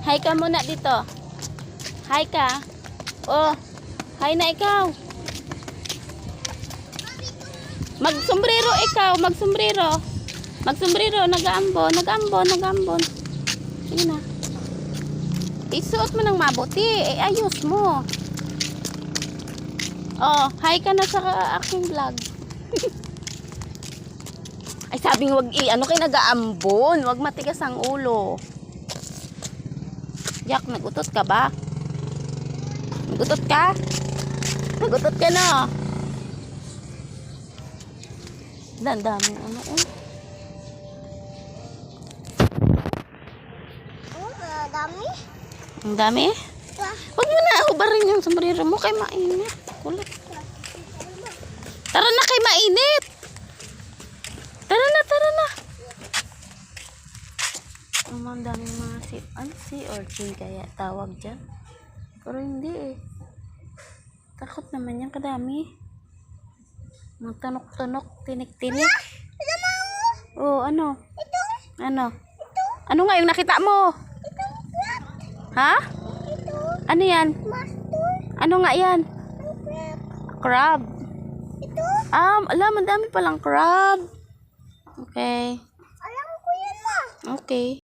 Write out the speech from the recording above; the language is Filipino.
Hi ka muna dito. Hi ka. Oh, hi na ikaw. Magsombrero ikaw, magsombrero. Magsombrero, nag-aambon, nag-aambon, nag-aambon. Sige na. Isuot mo ng mabuti. Ayos mo. Oh, hi ka na sa aking vlog. Ay, sabing wag ano kayo nag-aambon. Wag matigas ang ulo. Jack, nagutot ka ba? Nagutot ka? Nagutot ka na. Dami ano oh. Dami? Ang dami? Huwag mo na hubarin yung sombrero mo kay mainit. Kulit. Tara na kay mainit. Tara na, tara na. Ang daming mga sea urchin kaya tawag dyan. Pero hindi eh. Takot naman yan kadami. Mga tunok-tunok, tinik-tinik. Oh, ano? Ito? Ano? Ito? Ano nga yung nakita mo? Ito? Ha? Ito? Ano yan? Master? Ano nga yan? Ang crab? Crab. Ito? Alam, madami palang crab. Okay. Alam ko yan ma. Okay.